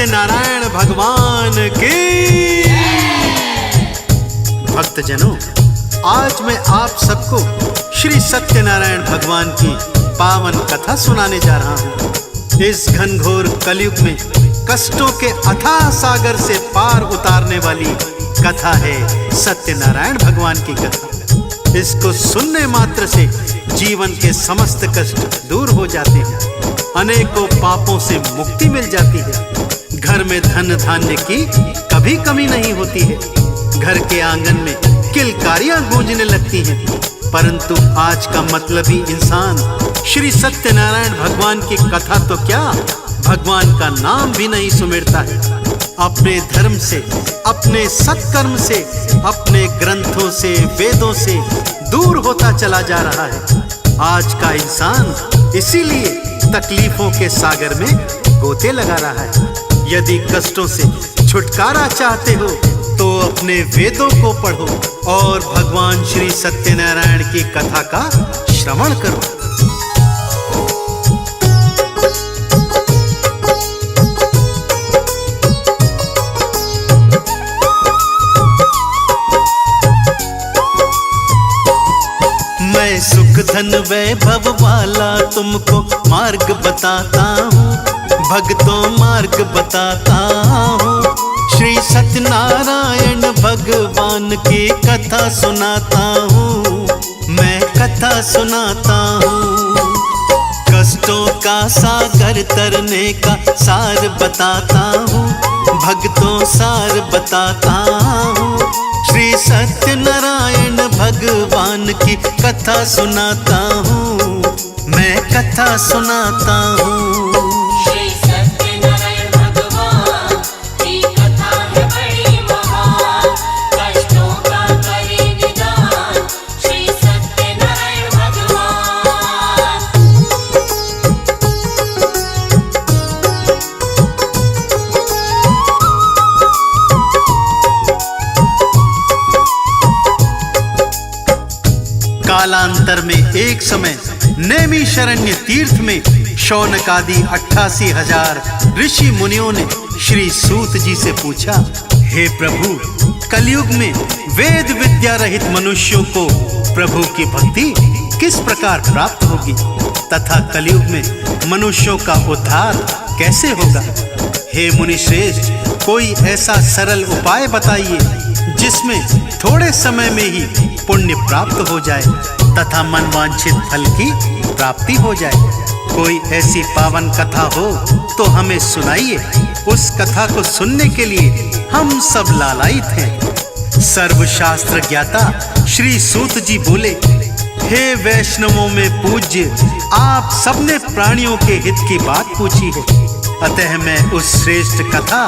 सत्यनारायण भगवान की। भक्तजनों, आज मैं आप सबको श्री सत्यनारायण भगवान की पावन कथा सुनाने जा रहा हूँ। इस घनघोर कलयुग में कष्टों के अथाह सागर से पार उतारने वाली कथा है सत्यनारायण भगवान की कथा। इसको सुनने मात्र से जीवन के समस्त कष्ट दूर हो जाते हैं, अनेकों पापों से मुक्ति मिल जाती है। घर में धन धान्य की कभी कमी नहीं होती है। घर के आंगन में किलकारियां गूंजने लगती हैं। परंतु आज का मतलबी इंसान श्री सत्यनारायण भगवान की कथा तो क्या, भगवान का नाम भी नहीं सुमिरता है। अपने धर्म से, अपने सत्कर्म से, अपने ग्रंथों से, वेदों से दूर होता चला जा रहा है। आज का इंसान इसीलिए तकलीफों के सागर में गोते लगा रहा है। यदि कष्टों से छुटकारा चाहते हो तो अपने वेदों को पढ़ो और भगवान श्री सत्यनारायण की कथा का श्रवण करो। मैं सुख धन वैभव वाला तुमको मार्ग बताता हूँ, भक्तों मार्ग बताता हूँ। श्री सत्यनारायण भगवान की कथा सुनाता हूँ, मैं कथा सुनाता हूँ। कष्टों का सागर तरने का सार बताता हूँ, भक्तों सार बताता हूँ। श्री सत्यनारायण भगवान की कथा सुनाता हूँ, मैं कथा सुनाता हूँ। श्री सत्यनारायण भगवान की कथा है बड़ी महान, कष्टों का करे निदान श्री सत्यनारायण भगवान। कालांतर में एक समय नैमिषारण्य तीर्थ में शौनक आदि 88,000 ऋषि मुनियों ने श्री सूत जी से पूछा, हे प्रभु, कलयुग में वेद विद्या रहित मनुष्यों को प्रभु की भक्ति किस प्रकार प्राप्त होगी तथा कलयुग में मनुष्यों का उद्धार कैसे होगा। हे मुनिश्रेष्ठ, कोई ऐसा सरल उपाय बताइए जिसमें थोड़े समय में ही पुण्य प्राप्त हो जाए तथा मनवांछित फल की प्राप्ति हो जाए। कोई ऐसी पावन कथा हो तो हमें सुनाइए। उस कथा को सुनने के लिए हम सब लालायित हैं। सर्वशास्त्र ज्ञाता श्री सूत जी बोले, हे वैष्णवों में पूज्य, आप सबने प्राणियों के हित की बात पूछी है, अतः मैं उस श्रेष्ठ कथा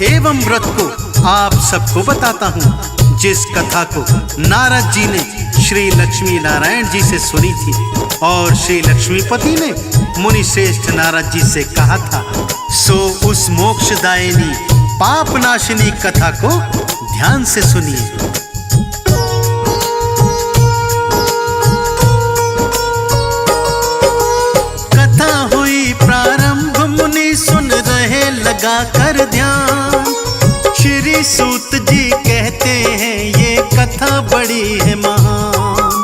एवं व्रत को आप सबको बताता हूँ, जिस कथा को नारद जी ने श्री लक्ष्मी नारायण जी से सुनी थी और श्री लक्ष्मीपति ने मुनि श्रेष्ठ नारद जी से कहा था। सो उस मोक्षदायिनी पापनाशिनी कथा को ध्यान से सुनिए। कथा हुई प्रारंभ, मुनि सुन रहे लगा कर ध्यान। श्री सूत जी कहते हैं ये कथा बड़ी है महान।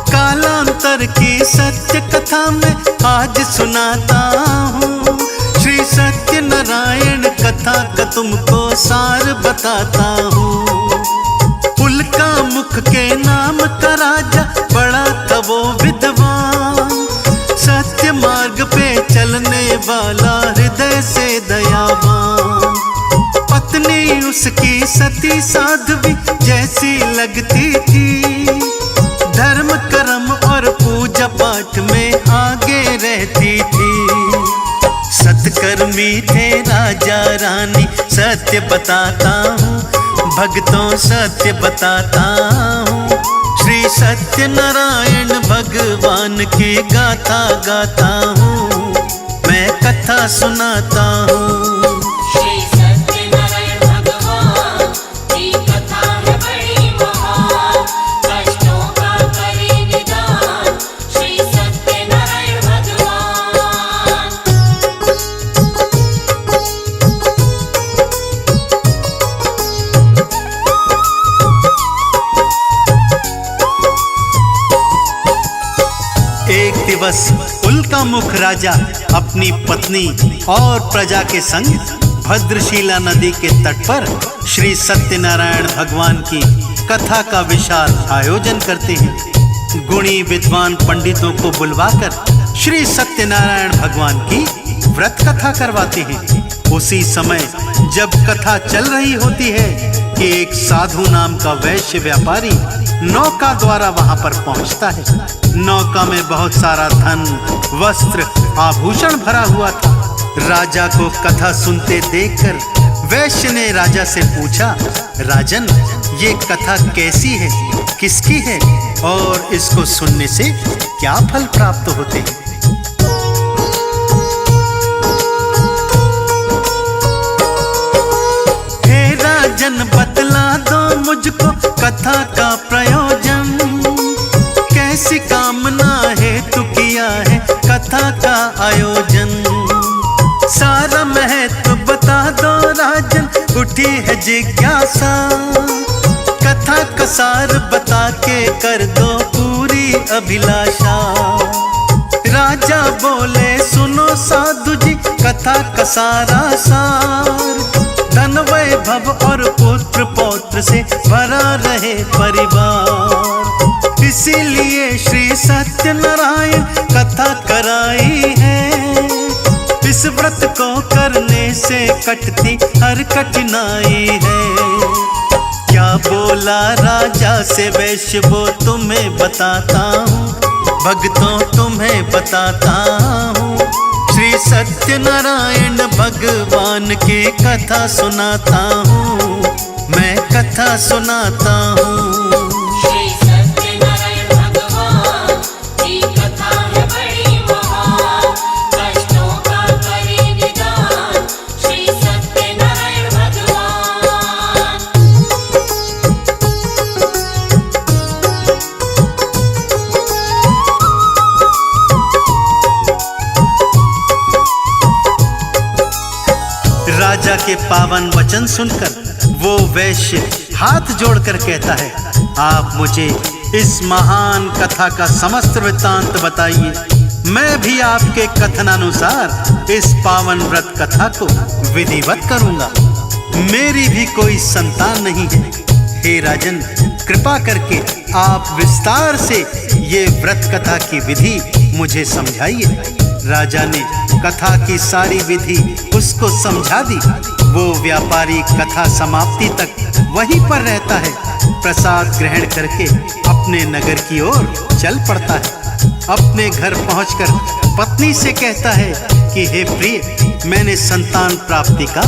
कालांतर की सत्य कथा मैं आज सुनाता हूँ। श्री सत्यनारायण कथा का तुमको सार बताता हूँ। उल्का मुख के नाम का राजा बड़ा था वो विद्वान, सत्य मार्ग पे चलने वाला हृदय से दयावान। पत्नी उसकी सती साध्वी जैसी लगती थी, धर्म कर्म और पूजा पाठ में आगे रहती थी। सत्कर्मी थे राजा रानी, सत्य बताता हूँ, भक्तों सत्य बताता हूँ। श्री सत्यनारायण भगवान की गाथा गाता हूँ, मैं कथा सुनाता हूँ। श्री सत्यनारायण भगवान की कथा है बड़ी महान, कष्टों का करे निदान श्री सत्यनारायण भगवान। दिवस उल्कामुख राजा अपनी पत्नी और प्रजा के संग भद्रशिला नदी के तट पर श्री सत्यनारायण भगवान की कथा का विशाल आयोजन करते हैं। गुणी विद्वान पंडितों को बुलवाकर श्री सत्यनारायण भगवान की व्रत कथा करवाते हैं। उसी समय जब कथा चल रही होती है कि एक साधु नाम का वैश्य व्यापारी नौका द्वारा वहां पर पहुंचता है। नौका में बहुत सारा धन, वस्त्र, आभूषण भरा हुआ था। राजा को कथा सुनते देखकर वैश्य ने राजा से पूछा, राजन, ये कथा कैसी है, किसकी है और इसको सुनने से क्या फल प्राप्त होते हैं? हे राजन, बतला दो मुझको कथा का प्रयोजन, कैसी कामना हेतु किया है कथा का आयोजन। सारा महत्व बता दो राजन, उठी है जिज्ञासा, कथा का सार बता के कर दो पूरी अभिलाषा। राजा बोले, सुनो साधु जी, कथा का सारा सार, धन वैभव और पुत्र पौत्र से भरा रहे परिवार। इसीलिए श्री सत्यनारायण कथा कराई है, इस व्रत को करने से कटती हर कठिनाई है। क्या बोला राजा से वैश्य, वो तुम्हें बताता हूँ, भक्तों तुम्हें बताता हूँ। श्री सत्यनारायण भगवान की कथा सुनाता हूँ, मैं कथा सुनाता हूँ। श्री सत्यनारायण भगवान की कथा है बड़ी महान, कष्टों का करे निदान श्री सत्यनारायण भगवान। राजा के पावन वचन सुनकर वो वैश्य हाथ जोड़कर कहता है, आप मुझे इस महान कथा का समस्त वृत्तांत बताइए, मैं भी आपके कथनानुसार इस पावन व्रत कथा को विधिवत करूंगा। मेरी भी कोई संतान नहीं है। हे राजन, कृपा करके आप विस्तार से ये व्रत कथा की विधि मुझे समझाइए। राजा ने कथा की सारी विधि उसको समझा दी। वो व्यापारी कथा समाप्ति तक वहीं पर रहता है। प्रसाद ग्रहण करके अपने नगर की ओर चल पड़ता है। अपने घर पहुंचकर पत्नी से कहता है कि हे प्रिय, मैंने संतान प्राप्ति का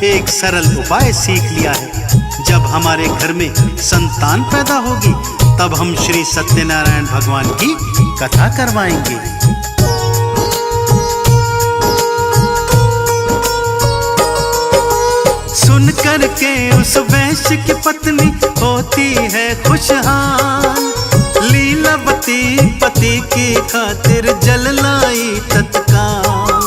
एक सरल उपाय सीख लिया है। जब हमारे घर में संतान पैदा होगी तब हम श्री सत्यनारायण भगवान की कथा करवाएंगे। सुन करके उस वैश्य की पत्नी होती है खुशहाल, लीलावती पति की खातिर जल लाई तत्काल।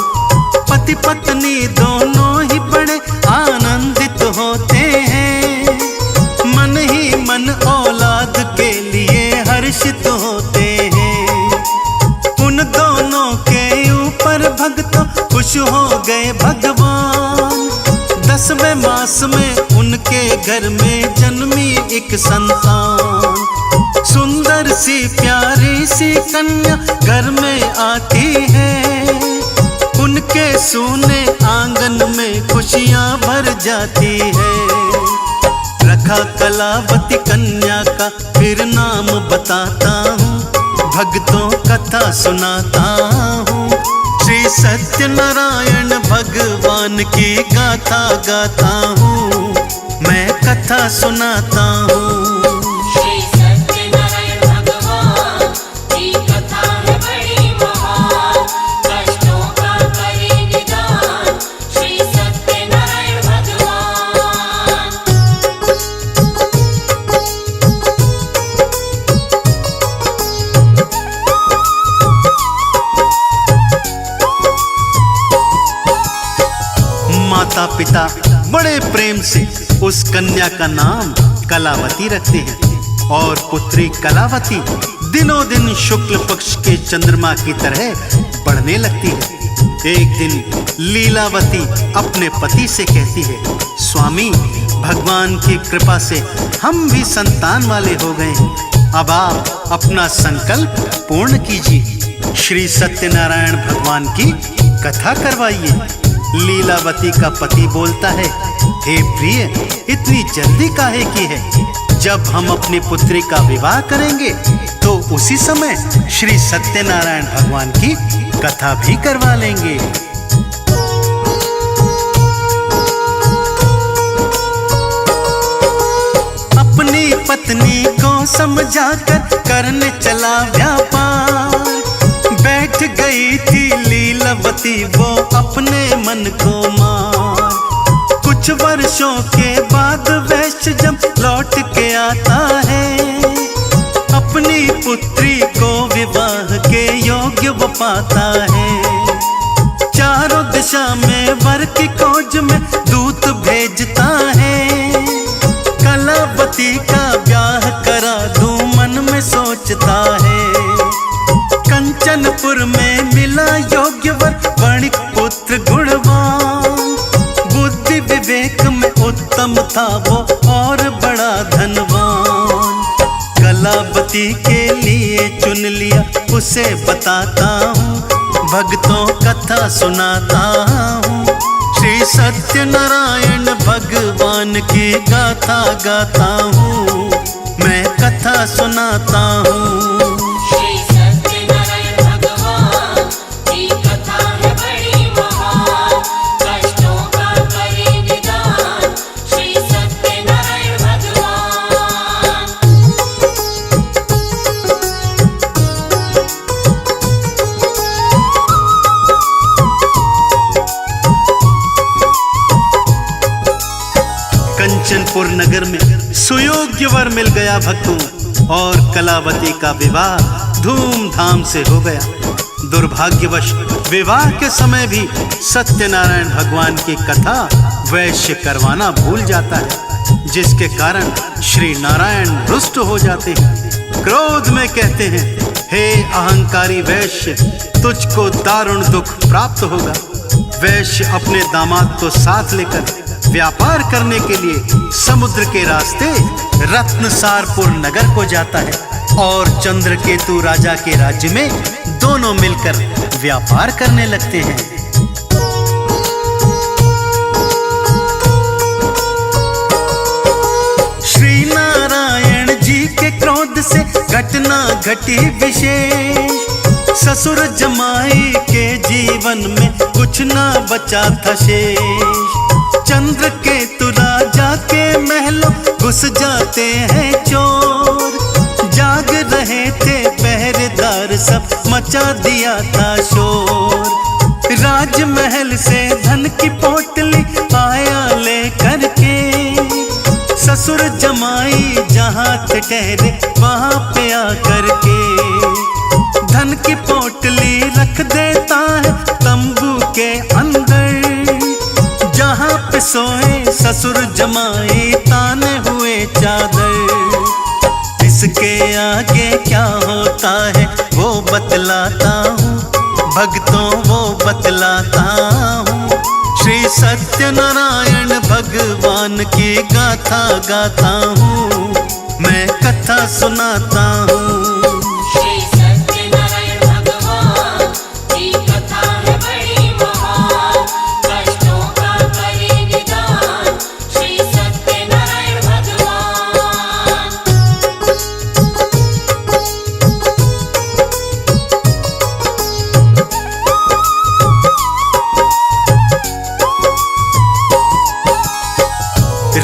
पति पत्नी दोनों ही बड़े आनंदित होते हैं, मन ही मन औलाद के लिए हर्षित होते हैं। उन दोनों के ऊपर भक्तों खुश हो गए भगवान। 10वें मास में उनके घर में जन्मी एक संतान। सुंदर सी प्यारी सी कन्या घर में आती है, उनके सूने आंगन में खुशियां भर जाती है। रखा कलावती कन्या का फिर नाम बताता हूँ, भक्तों कथा सुनाता हूँ। श्री सत्यनारायण भगवान की गाथा गाता हूँ, मैं कथा सुनाता हूँ। श्री सत्यनारायण भगवान की कथा है बड़ी महान, कष्टों का करे निदान श्री सत्यनारायण भगवान। माता पिता बड़े प्रेम से उस कन्या का नाम कलावती रखते हैं और पुत्री कलावती दिनों दिन शुक्ल पक्ष के चंद्रमा की तरह बढ़ने लगती है। एक दिन लीलावती अपने पति से कहती है, स्वामी, भगवान की कृपा से हम भी संतान वाले हो गए हैं। अब आप अपना संकल्प पूर्ण कीजिए। श्री सत्यनारायण भगवान की कथा करवाइए। लीलावती का पति बोलता है, हे प्रिय, इतनी जल्दी काहे की है? जब हम अपनी पुत्री का विवाह करेंगे तो उसी समय श्री सत्यनारायण भगवान की कथा भी करवा लेंगे। अपनी पत्नी को समझाकर करने चला व्यापार। बैठ गई थी लीलावती वो अपने मन को मार। कुछ वर्षों के बाद वैश्य जब लौट के आता है, अपनी पुत्री को विवाह के योग्य वो पाता है। चारों दिशा में वर की खोज में दूत भेजता है। कलावती का ब्याह करा दूं मन में सोचता है। कंचनपुर में मिला योग्य वर, वणिक पुत्र गुणवान। बुद्धि विवेक में उत्तम था वो और बड़ा धनवान। कलावती के लिए चुन लिया उसे बताता हूँ, भक्तों कथा सुनाता हूँ। श्री सत्यनारायण भगवान की गाथा गाता हूँ, मैं कथा सुनाता हूँ। श्री सत्यनारायण भगवान की कथा है बड़ी महान। कष्टों का करे निदान श्री सत्यनारायण भगवान। कंचनपुर नगर में सुयोग्य वर मिल गया भक्तों, और कलावती का विवाह धूमधाम से हो गया। दुर्भाग्यवश विवाह के समय भी सत्यनारायण भगवान की कथा वैश्य करवाना भूल जाता है, जिसके कारण श्री नारायण रुष्ट हो जाते हैं। क्रोध में कहते हैं, हे अहंकारी वैश्य, तुझको दारुण दुख प्राप्त होगा। वैश्य अपने दामाद को साथ लेकर व्यापार करने के लिए समुद्र के रास्ते रत्नसारपुर नगर को जाता है, और चंद्रकेतु राजा के राज्य में दोनों मिलकर व्यापार करने लगते हैं। श्री नारायण जी के क्रोध से घटना घटी विशेष। ससुर जमाई के जीवन में कुछ ना बचा था शेष। चंद्रकेतु राजा के महलों घुस जाते हैं चोर। जाग रहे थे पहरेदार, सब मचा दिया था शोर। राजमहल से धन की पोटली आया ले करके। ससुर जमाई जहाँ ठहरे वहाँ पे आकर के। धन की पोटली रख देता है तंबू के अंदर। जहाँ पे सोए ससुर जमाई ताने हुए चादर। इसके आगे क्या होता है वो बतलाता हूँ, भक्तों वो बतलाता हूँ। श्री सत्यनारायण भगवान की गाथा गाता हूँ, मैं कथा सुनाता हूँ। श्री सत्यनारायण भगवान की कथा है बड़ी महान। कष्टों का करे निदान श्री सत्यनारायण भगवान।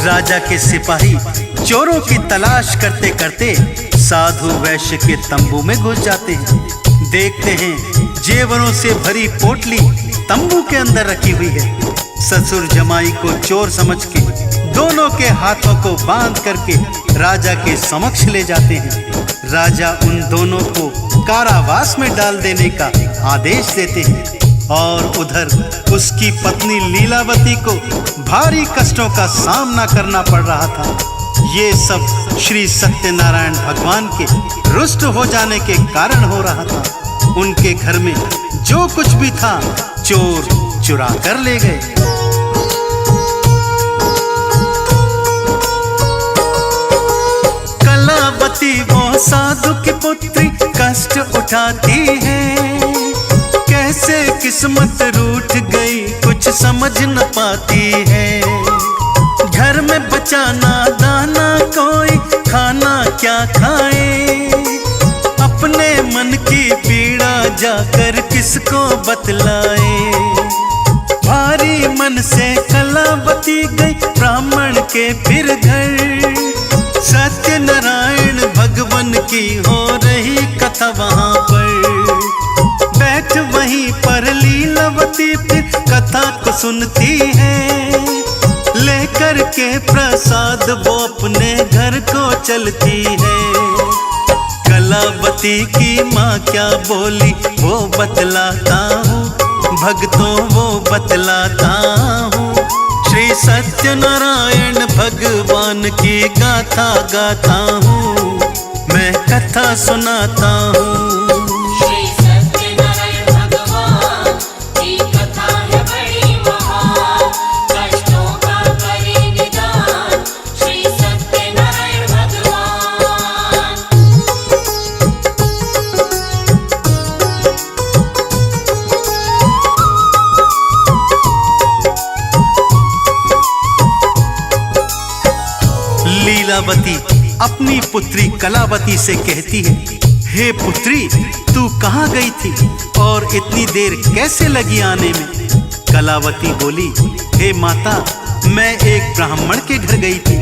राजा के सिपाही चोरों की तलाश करते करते साधु वैश्य के तंबू में घुस जाते हैं। देखते हैं जेवरों से भरी पोटली तंबू के अंदर रखी हुई है। ससुर जमाई को चोर समझ के दोनों के हाथों को बांध करके राजा के समक्ष ले जाते हैं। राजा उन दोनों को कारावास में डाल देने का आदेश देते हैं, और उधर उसकी पत्नी लीलावती को भारी कष्टों का सामना करना पड़ रहा था। ये सब श्री सत्यनारायण भगवान के रुष्ट हो जाने के कारण हो रहा था। उनके घर में जो कुछ भी था चोर चुरा कर ले गए। कलावती वो साधु की पुत्री कष्ट उठाती है, कैसे किस्मत रूठ गई कुछ समझ न पाती है। घर में बचा ना दाना कोई खाना क्या खाए, अपने मन की पीड़ा जाकर किसको बतलाए। भारी मन से कलावती गई ब्राह्मण के फिर घर, सत्यनारायण भगवान की हो रही कथा वहां पर। बैठ वहीं पर लीलावती फिर कथा को सुनती है, लेकर के प्रसाद वो अपने घर को चलती है। कलावती की माँ क्या बोली वो बतलाता हूँ, भक्तों वो बतलाता हूँ। श्री सत्यनारायण भगवान की गाथा गाता हूँ, मैं कथा सुनाता हूँ। श्री सत्यनारायण भगवान की कथा है बड़ी महान, कष्टों का करे निदान श्री सत्यनारायण भगवान। लीलावती अपनी पुत्री कलावती से कहती है, हे पुत्री तू कहाँ गई थी और इतनी देर कैसे लगी आने में। कलावती बोली, हे माता मैं एक ब्राह्मण के घर गई थी,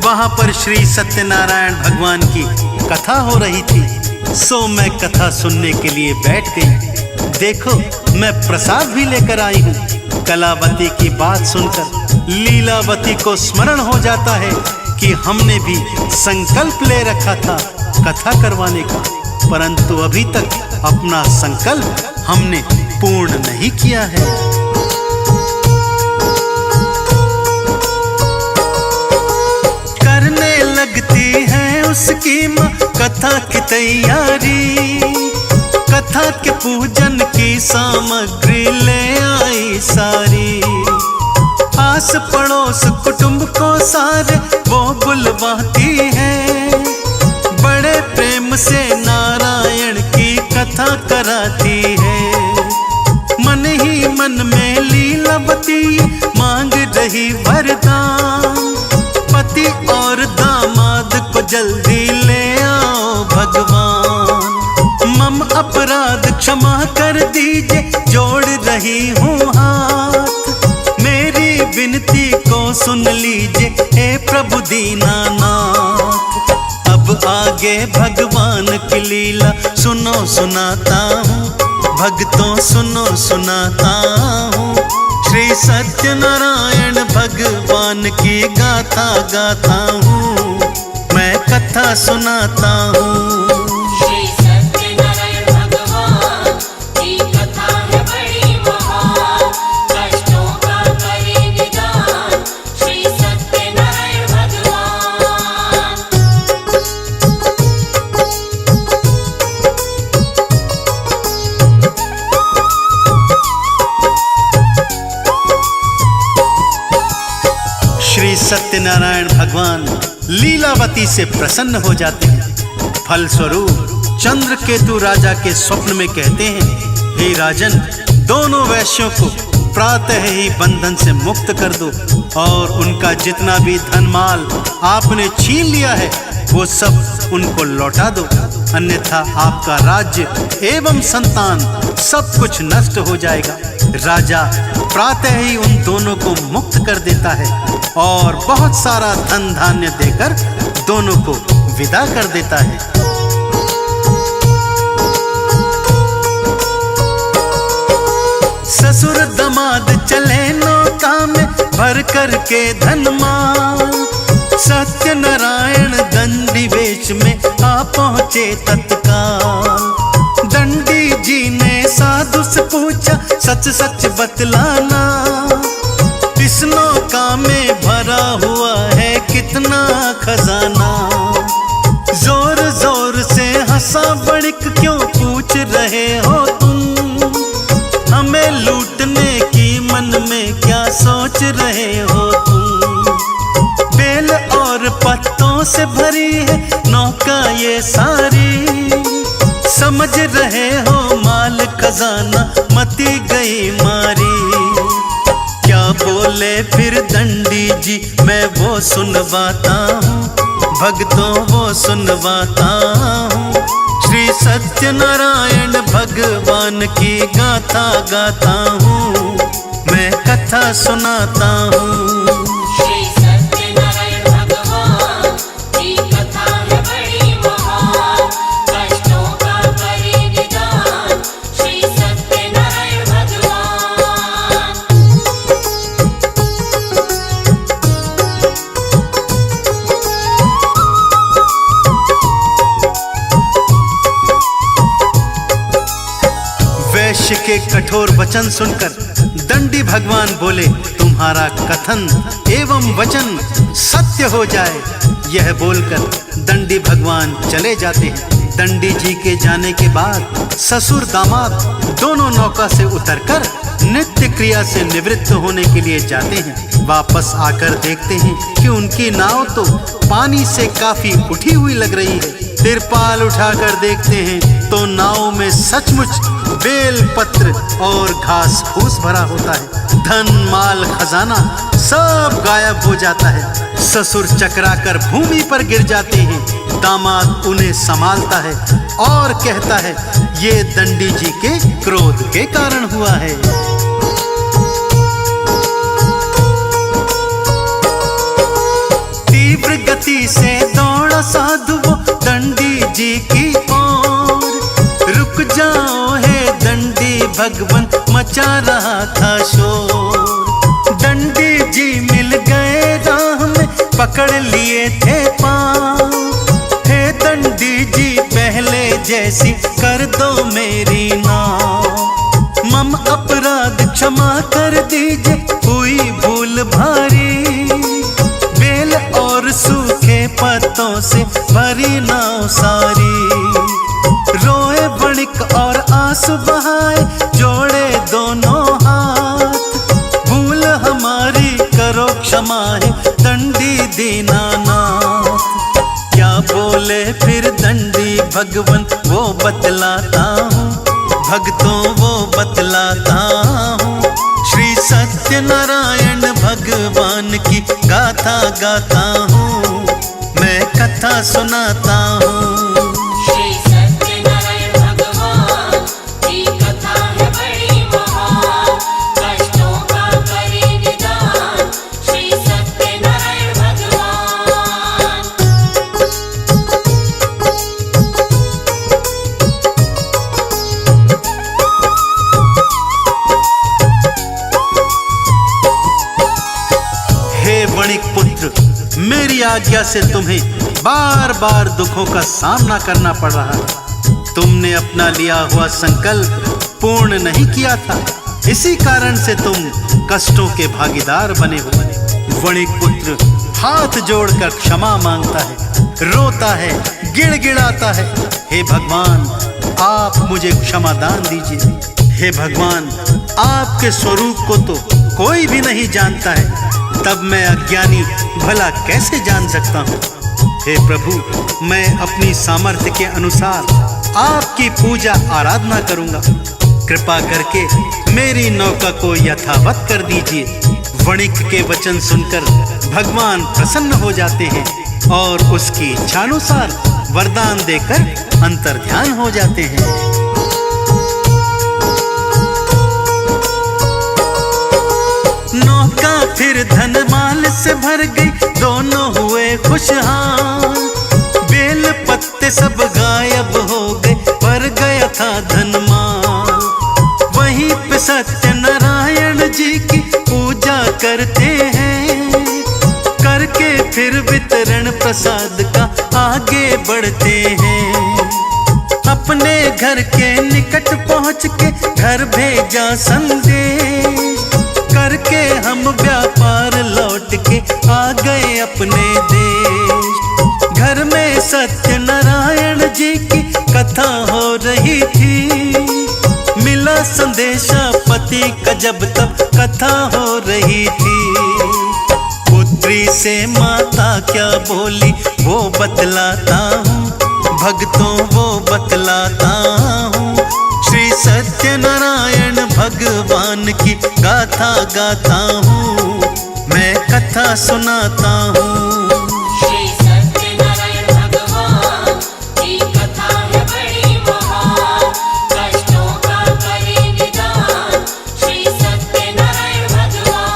वहां पर श्री सत्यनारायण भगवान की कथा हो रही थी, सो मैं कथा सुनने के लिए बैठ गई। देखो मैं प्रसाद भी लेकर आई हूँ। कलावती की बात सुनकर लीलावती को स्मरण हो जाता है कि हमने भी संकल्प ले रखा था कथा करवाने का, परंतु अभी तक अपना संकल्प हमने पूर्ण नहीं किया है। करने लगती है उसकी माँ कथा की तैयारी, कथा के पूजन की सामग्री ले आई सारी। आस पड़ोस कुटुंब को सारे वो बुलवाती है, बड़े प्रेम से नारायण की कथा कराती है। मन ही मन में लीलावती मांग रही वरदान, पति और दामाद को जल्दी ले आओ भगवान। मम अपराध क्षमा कर दीजिए जोड़ रही हूँ हाथ, मेरी विनती को सुन लीजिए हे प्रभु दीनानाथ। अब आगे भगवान की लीला सुनो सुनाता हूँ, भक्तों सुनो सुनाता हूँ। श्री सत्यनारायण भगवान की गाथा गाता हूँ, मैं कथा सुनाता हूँ। श्री सत्यनारायण भगवान की कथा है बड़ी महान, कष्टों का करे निदान श्री सत्यनारायण भगवान। श्री सत्यनारायण भगवान लीलावती से प्रसन्न हो जाते हैं। फलस्वरूप चंद्रकेतु राजा के स्वप्न में कहते हैं, हे राजन दोनों वैश्यों को प्रातः ही बंधन से मुक्त कर दो और उनका जितना भी धन माल आपने छीन लिया है वो सब उनको लौटा दो, अन्यथा आपका राज्य एवं संतान सब कुछ नष्ट हो जाएगा। राजा प्रातः ही उन दोनों को मुक्त कर देता है और बहुत सारा धन धान्य देकर दोनों को विदा कर देता है। ससुर दमाद चले नौका में भर कर के धन माल, सत्यनारायण दंडी वेश में आ पहुँचे तत्काल। दंडी जी ने साधु से पूछा सच सच बतलाना, इस नौका में भरा हुआ है कितना भक्तों से भरी है नौका ये सारी। समझ रहे हो माल खजाना मती गई मारी। क्या बोले फिर दंडी जी मैं वो सुनवाता हूँ, भक्तों वो सुनवाता हूँ। श्री सत्यनारायण भगवान की गाथा गाता हूँ, मैं कथा सुनाता हूँ। श्री सत्यनारायण भगवान की कथा है बड़ी महान, कष्टों का करे निदान श्री सत्यनारायण भगवान। वैश्य के कठोर वचन सुनकर दंडी भगवान बोले, तुम्हारा कथन एवं वचन सत्य हो जाए। यह बोलकर दंडी भगवान चले जाते हैं। दंडी जी के जाने के बाद ससुर दामाद दोनों नौका से उतरकर नित्य क्रिया से निवृत्त होने के लिए जाते हैं। वापस आकर देखते हैं कि उनकी नाव तो पानी से काफी उठी हुई लग रही है। तिरपाल उठाकर देखते हैं तो नाव में सचमुच बेल पत्र और घास फूस भरा होता है। धन माल खजाना सब गायब हो जाता है। ससुर चकराकर भूमि पर गिर जाते हैं। दामाद उन्हें संभालता है और कहता है, ये दंडी जी के क्रोध के कारण हुआ है। तीव्र गति से दौड़ा साधु वो दंडी जी की ओर। रुक जाओ हे दंडी भगवन मचा रहा था शोर। दंडी जी मिल गए राह में पकड़ लिए थे पाँव। हे दंडी जी पहले जैसी कर दो मेरी नाव। मम अपराध क्षमा कर दीजिए हुई भूल भारी। बेल और सूखे पत्तों से भरी नाव सारी। रोए वणिक और आंसू बहाए जोड़े दोनों हाथ। भूल हमारी करो क्षमा है दंडी दीनानाथ। क्या बोले फिर दंडी भगवन वो बतलाता हूँ, भक्तों वो बतलाता हूँ। श्री सत्यनारायण भगवान की गाथा गाता हूँ, मैं कथा सुनाता हूँ। श्री सत्यनारायण भगवान की कथा है बड़ी महान, कष्टों का करे निदान श्री सत्यनारायण भगवान। हे वणिक पुत्र, मेरी आज्ञा से तुम्हें बार बार दुखों का सामना करना पड़ रहा है। तुमने अपना लिया हुआ संकल्प पूर्ण नहीं किया था, इसी कारण से तुम कष्टों के भागीदार बने हो। वणिक पुत्र हाथ जोड़कर क्षमा मांगता है, रोता है, गिड़गिड़ाता है। हे भगवान, आप मुझे क्षमा दान दीजिए। हे भगवान, आपके स्वरूप को तो कोई भी नहीं जानता है, तब मैं अज्ञानी भला कैसे जान सकता हूँ। हे प्रभु, मैं अपनी सामर्थ्य के अनुसार आपकी पूजा आराधना करूँगा। कृपा करके मेरी नौका को यथावत कर दीजिए। वणिक के वचन सुनकर भगवान प्रसन्न हो जाते हैं और उसकी इच्छानुसार वरदान देकर अंतर्ध्यान हो जाते हैं। नौका फिर धन माल से भर गई, दोनों हुए खुशहाल। बेल पत्ते सब गायब हो गए, पर गया था धन माल। वहीं पे सत्यनारायण जी की पूजा करते हैं, करके फिर वितरण प्रसाद का आगे बढ़ते हैं। अपने घर के निकट पहुँच के घर भेजा संदेश, करके हम व्यापार लौट के आ गए अपने देश। घर में सत्यनारायण जी की कथा हो रही थी, मिला संदेशा पति का जब तब कथा हो रही थी। पुत्र पुत्री से माता क्या बोली वो बतलाता हूँ, भक्तों वो बतलाता हूँ। श्री सत्यनारायण भगवान की गाथा गाता हूँ, मैं कथा सुनाता हूँ। श्री सत्यनारायण भगवान की कथा है बड़ी महान, कष्टों का करे निदान श्री सत्यनारायण भगवान।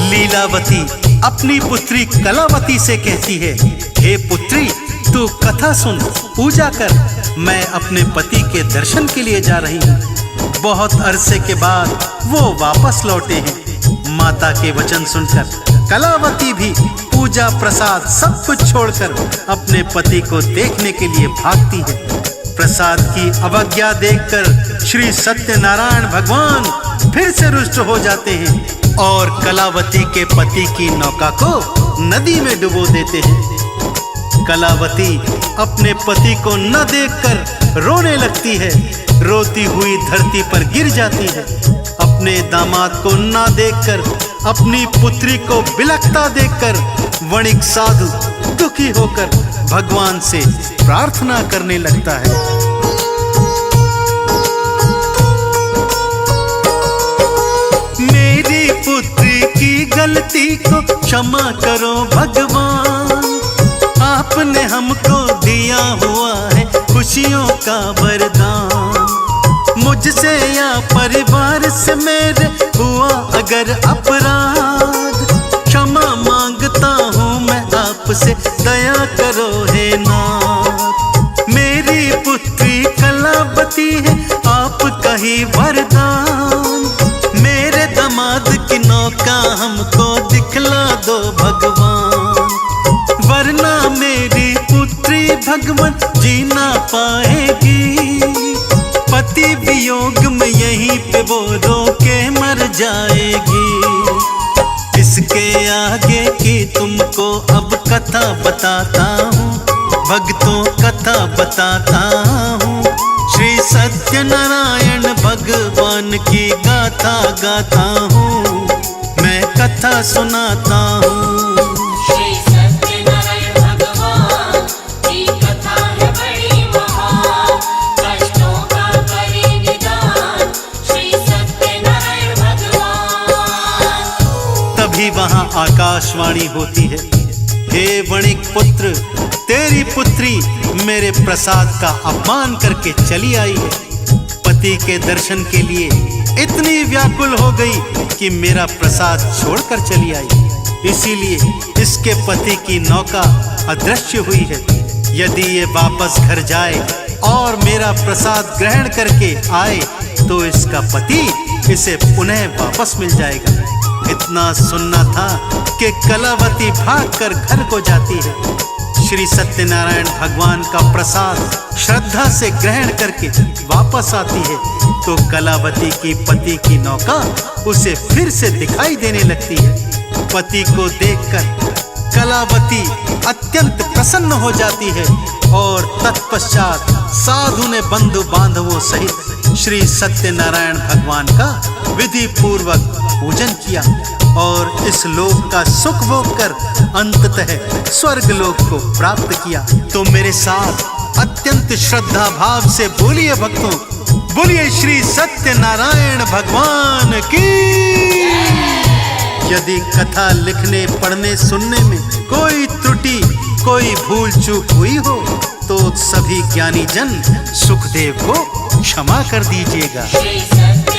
लीलावती अपनी पुत्री कलावती से कहती है, हे पुत्री तू कथा सुन, पूजा कर, मैं अपने पति के दर्शन के लिए जा रही हूँ। बहुत अरसे के बाद वो वापस लौटे हैं। माता के वचन सुनकर कलावती भी पूजा प्रसाद सब कुछ छोड़कर अपने पति को देखने के लिए भागती है। प्रसाद की अवज्ञा देखकर श्री सत्यनारायण भगवान फिर से रुष्ट हो जाते हैं और कलावती के पति की नौका को नदी में डुबो देते हैं। कलावती अपने पति को न देखकर रोने लगती है, रोती हुई धरती पर गिर जाती है। अपने दामाद को न देखकर, अपनी पुत्री को बिलखता देखकर वणिक साधु दुखी होकर भगवान से प्रार्थना करने लगता है। मेरी पुत्री की गलती को क्षमा करो भगवान, आपने हमको दिया हुआ है खुशियों का वरदान। मुझसे या परिवार से मेरे हुआ अगर अपराध, क्षमा मांगता हूँ मैं आपसे, दया करो हे नाथ। मेरी पुत्री कलावती है आपका ही वरदान, मेरे दामाद की नौका हमको दिखला दो भगवान, वरना मेरी पुत्री भगवान जी ना पाएगी। पति वियोग में यहीं पे वो रो के मर जाएगी। इसके आगे की तुमको अब कथा बताता हूँ, भक्तों कथा बताता हूँ। श्री सत्यनारायण भगवान की गाथा गाता हूँ, मैं कथा सुनाता हूँ। श्री सत्यनारायण भगवान की कथा है बड़ी महान, कष्टों का करे निदान श्री सत्यनारायण भगवान। तभी वहां आकाशवाणी होती है, हे वणिक पुत्र, तेरी पुत्री मेरे प्रसाद का अपमान करके चली आई है। पति के दर्शन के लिए इतनी व्याकुल हो गई कि मेरा प्रसाद छोड़कर चली आई। इसीलिए इसके पति की नौका अदृश्य हुई है। यदि ये वापस घर जाए और मेरा प्रसाद ग्रहण करके आए तो इसका पति इसे पुनः वापस मिल जाएगा। इतना सुनना था कि कलावती भागकर घर को जाती है। श्री सत्यनारायण भगवान का प्रसाद श्रद्धा से ग्रहण करके वापस आती है तो कलावती की पति की नौका उसे फिर से दिखाई देने लगती है। पति को देखकर कलावती अत्यंत प्रसन्न हो जाती है और तत्पश्चात साधु ने बंधु बांधवों सहित श्री सत्यनारायण भगवान का विधि पूर्वक पूजन किया और इस लोक का सुख भोग कर अंततः स्वर्ग लोक को प्राप्त किया। तो मेरे साथ अत्यंत श्रद्धा भाव से बोलिए भक्तों, बोलिए श्री सत्यनारायण भगवान की। यदि कथा लिखने पढ़ने सुनने में कोई त्रुटि कोई भूल चूक हुई हो तो सभी ज्ञानी जन सुखदेव को क्षमा कर दीजिएगा। श्री सत्य